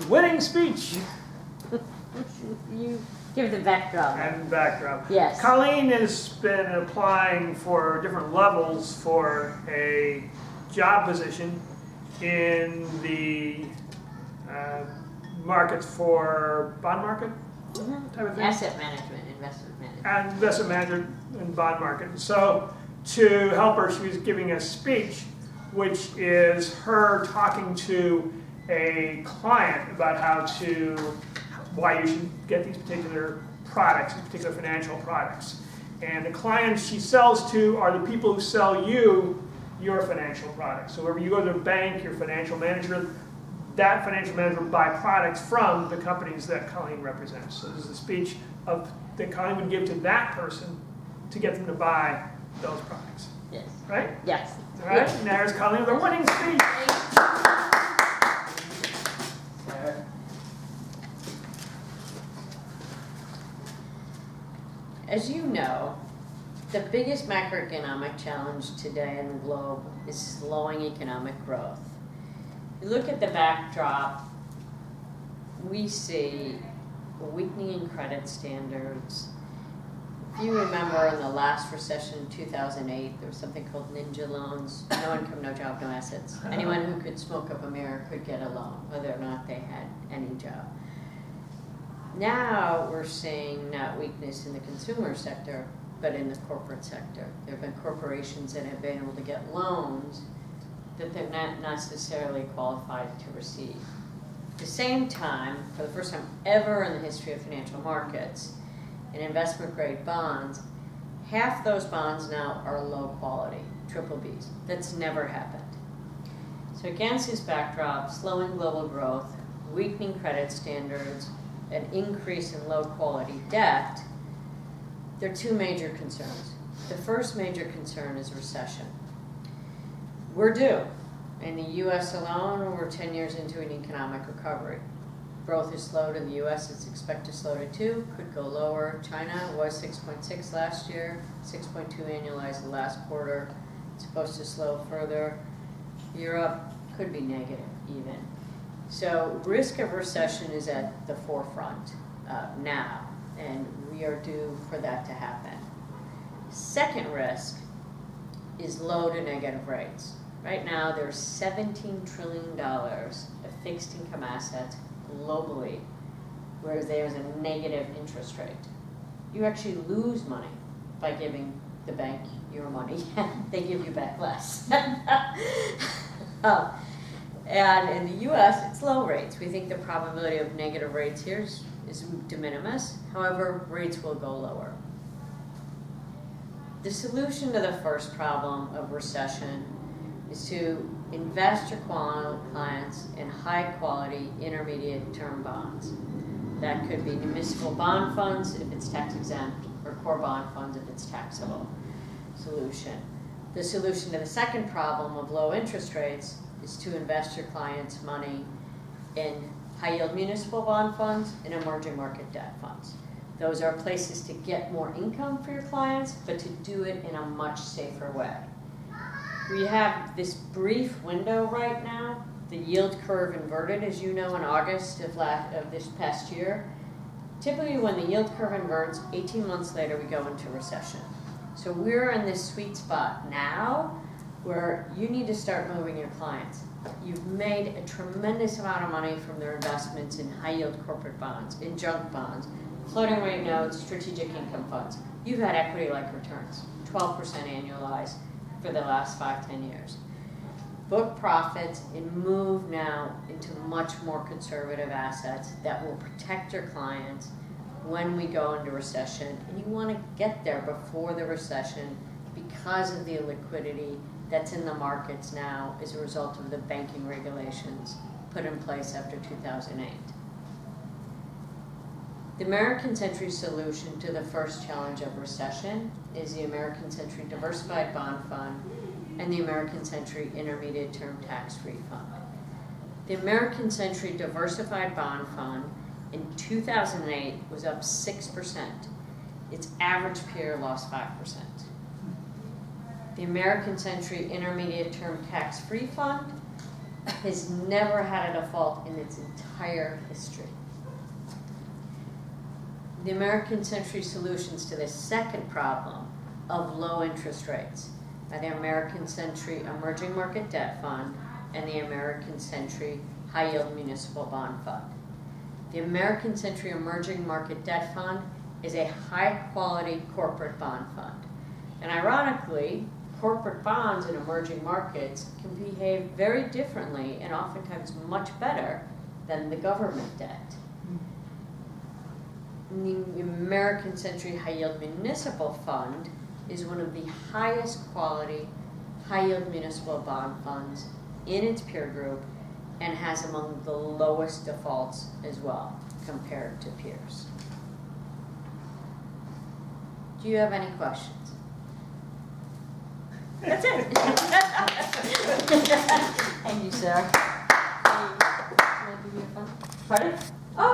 winning speech. You give the backdrop. And backdrop. Yes. Colleen has been applying for different levels for a job position in the markets for bond market type of thing. Asset management, investment management. And investment manager in bond market. So to help her, she was giving a speech, which is her talking to a client about why you should get these particular products, these particular financial products. And the clients she sells to are the people who sell you your financial products. So wherever you go to a bank, your financial manager, that financial manager will buy products from the companies that Colleen represents. So this is a speech that Colleen would give to that person to get them to buy those products. Yes. Right? Yes. All right, and there's Colleen with her winning speech. As you know, the biggest macroeconomic challenge today in the globe is slowing economic growth. You look at the backdrop, we see weakening in credit standards. If you remember in the last recession in 2008, there was something called ninja loans. No income, no job, no assets. Anyone who could smoke up a mirror could get a loan, whether or not they had any job. Now we're seeing not weakness in the consumer sector, but in the corporate sector. There have been corporations that have been able to get loans that they're not necessarily qualified to receive. At the same time, for the first time ever in the history of financial markets, in investment-grade bonds, half those bonds now are low quality, triple Bs. That's never happened. So against this backdrop, slowing global growth, weakening credit standards, an increase in low-quality debt, there are two major concerns. The first major concern is recession. We're due. In the U.S. alone, we're 10 years into an economic recovery. Growth has slowed in the U.S. It's expected to slow to 2, could go lower. China was 6.6 last year, 6.2 annualized the last quarter. It's supposed to slow further. Europe could be negative even. So risk of recession is at the forefront now, and we are due for that to happen. Second risk is low to negative rates. Right now, there's $17 trillion of fixed income assets globally where there's a negative interest rate. You actually lose money by giving the bank your money. They give you back less. And in the U.S., it's low rates. We think the probability of negative rates here is de minimis. However, rates will go lower. The solution to the first problem of recession is to invest your clients in high-quality, intermediate-term bonds. That could be municipal bond funds if it's tax-exempt, or core bond funds if it's taxable. Solution. The solution to the second problem of low interest rates is to invest your clients' money in high-yield municipal bond funds and emerging market debt funds. Those are places to get more income for your clients, but to do it in a much safer way. We have this brief window right now, the yield curve inverted, as you know, in August of this past year. Typically when the yield curve inverts, 18 months later we go into recession. So we're in this sweet spot now where you need to start moving your clients. You've made a tremendous amount of money from their investments in high-yield corporate bonds, in junk bonds, floating rate notes, strategic income funds. You've had equity-like returns, 12% annualized for the last 5-10 years. Book profits and move now into much more conservative assets that will protect your clients when we go into recession. And you want to get there before the recession because of the illiquidity that's in the markets now as a result of the banking regulations put in place after 2008. The American Century solution to the first challenge of recession is the American Century Diversified Bond Fund and the American Century Intermediate Term Tax-Free Fund. The American Century Diversified Bond Fund in 2008 was up 6%. Its average peer lost 5%. The American Century Intermediate Term Tax-Free Fund has never had a default in its entire history. The American Century solutions to the second problem of low interest rates are the American Century Emerging Market Debt Fund and the American Century High Yield Municipal Bond Fund. The American Century Emerging Market Debt Fund is a high-quality corporate bond fund. And ironically, corporate bonds in emerging markets can behave very differently and oftentimes much better than the government debt. The American Century High Yield Municipal Fund is one of the highest quality high yield municipal bond funds in its peer group and has among the lowest defaults as well compared to peers. Do you have any questions? That's it. Thank you, sir. Pardon? Oh.